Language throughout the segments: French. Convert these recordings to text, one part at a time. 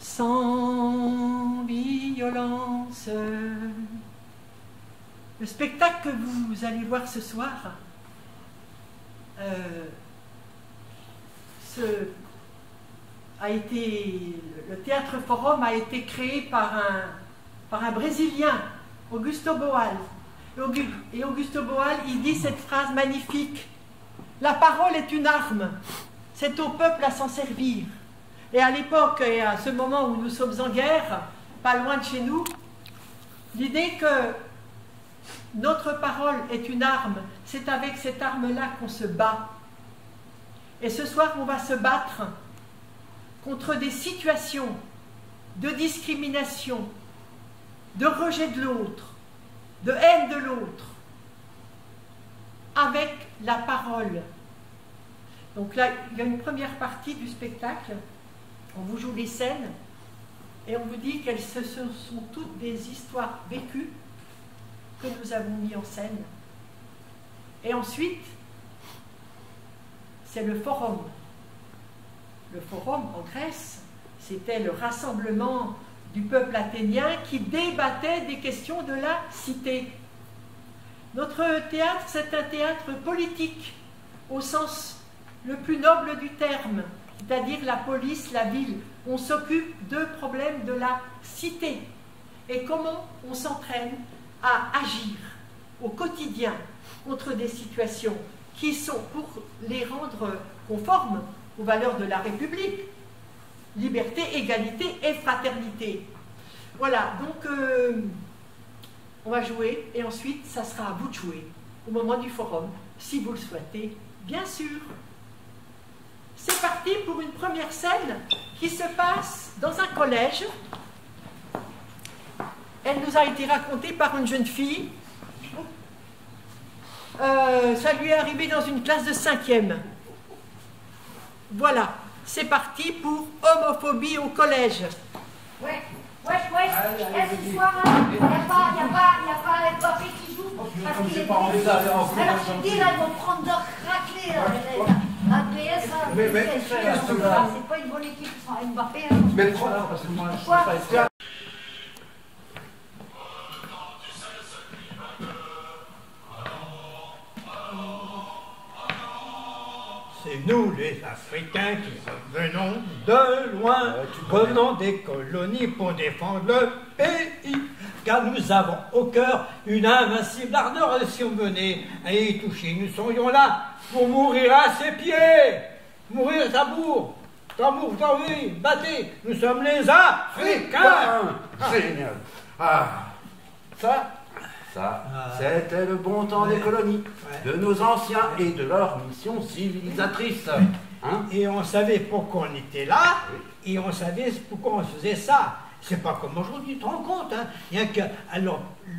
sans violence. Le spectacle que vous allez voir ce soir, le Théâtre Forum a été créé par un Brésilien, Augusto Boal. Et Augusto Boal, il dit cette phrase magnifique: la parole est une arme, c'est au peuple à s'en servir. Et à l'époque, et à ce moment où nous sommes en guerre, pas loin de chez nous, l'idée que notre parole est une arme, c'est avec cette arme-là qu'on se bat. Et ce soir, on va se battre contre des situations de discrimination, de rejet de l'autre, de haine de l'autre, avec la parole. Donc là, il y a une première partie du spectacle, on vous joue les scènes, et on vous dit qu'elles sont toutes des histoires vécues que nous avons mis en scène. Et ensuite, c'est le forum. Le forum en Grèce, c'était le rassemblement du peuple athénien qui débattait des questions de la cité. Notre théâtre, c'est un théâtre politique, au sens le plus noble du terme, c'est-à-dire la police, la ville. On s'occupe de problèmes de la cité. Et comment on s'entraîne à agir au quotidien contre des situations qui sont, pour les rendre conformes aux valeurs de la République, liberté, égalité et fraternité. Voilà, donc on va jouer et ensuite ça sera à vous de jouer au moment du forum, si vous le souhaitez, bien sûr. C'est parti pour une première scène qui se passe dans un collège. Elle nous a été racontée par une jeune fille. Ça lui est arrivé dans une classe de 5e. Voilà, c'est parti pour homophobie au collège. Ouais. Ce soir, il n'y a pas Mbappé qui joue. Parce qu'il est alors je dis, là, ils vont prendre leur raclée. APS, c'est pas une bonne équipe sans Mbappé. Mais le là, parce que moi, je suis pas expert. C'est nous, les Africains, qui revenons de loin, revenons des colonies pour défendre le pays. Car nous avons au cœur une invincible ardeur, et si on venait à y toucher, nous serions là pour mourir à ses pieds. Mourir tambour, oui, battez, nous sommes les Africains. Génial. Ça, c'était le bon temps des colonies, de nos anciens et de leur mission civilisatrice. Hein? Et on savait pourquoi on était là, et on savait pourquoi on faisait ça. C'est pas comme aujourd'hui, tu te rends compte, hein? Il y a qu'à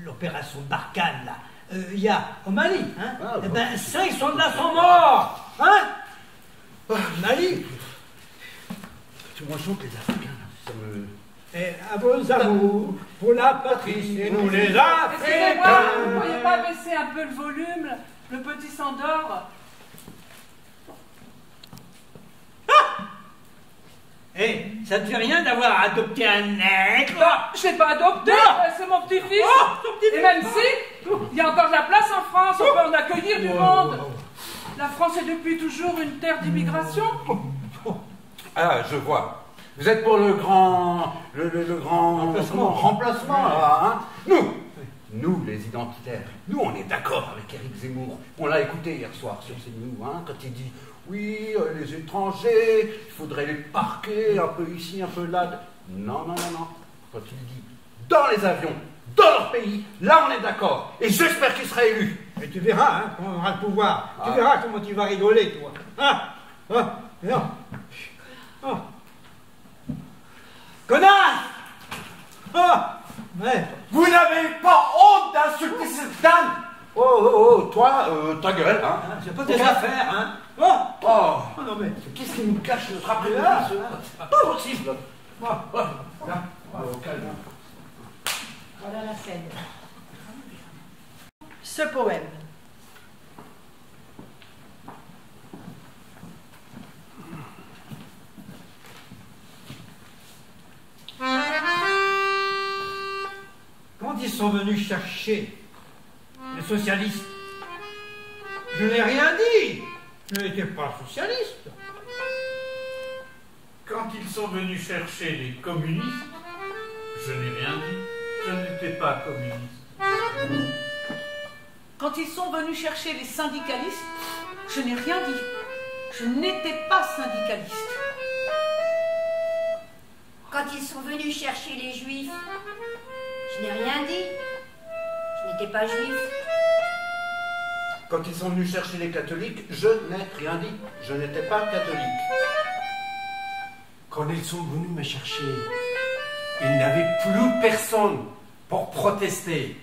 l'opération Barkhane, là, il y a au Mali, hein? 5 soldats sont morts, hein? Mali. Tu me chantes les Africains, ça me... Et à vos amours, pour la patrie, c'est nous les Africains. Excusez-moi, vous ne pourriez pas baisser un peu le volume? Le petit s'endort. Eh, ça te fait rien d'avoir adopté un nègre? Je ne l'ai pas adopté, c'est mon petit-fils. Et même si, il y a encore de la place en France, on peut en accueillir du monde. La France est depuis toujours une terre d'immigration. Ah, je vois. Vous êtes pour le grand remplacement, là, hein? Nous, les identitaires, nous, on est d'accord avec Éric Zemmour. On l'a écouté hier soir sur CNews, hein, quand il dit oui, les étrangers, il faudrait les parquer un peu ici, un peu là. Non. Quand il dit dans les avions, dans leur pays, là, on est d'accord. Et j'espère qu'il sera élu. Mais tu verras, hein, quand on aura le pouvoir. Tu verras comment tu vas rigoler, toi. Non. Connasse! Vous n'avez pas honte d'insulter cette dame? Toi, ta gueule, hein? C'est pas tes affaires, hein? Non mais, qu'est-ce qui nous cache notre après-midi? Pas possible! Calme. Voilà la scène. Ce poème. ils sont venus chercher les socialistes, je n'ai rien dit. Je n'étais pas socialiste. Quand ils sont venus chercher les communistes, je n'ai rien dit. Je n'étais pas communiste. Quand ils sont venus chercher les syndicalistes, je n'ai rien dit. Je n'étais pas syndicaliste. Quand ils sont venus chercher les juifs, je n'ai rien dit. Je n'étais pas juif. Quand ils sont venus chercher les catholiques, je n'ai rien dit. Je n'étais pas catholique. Quand ils sont venus me chercher, il n'y avait plus personne pour protester.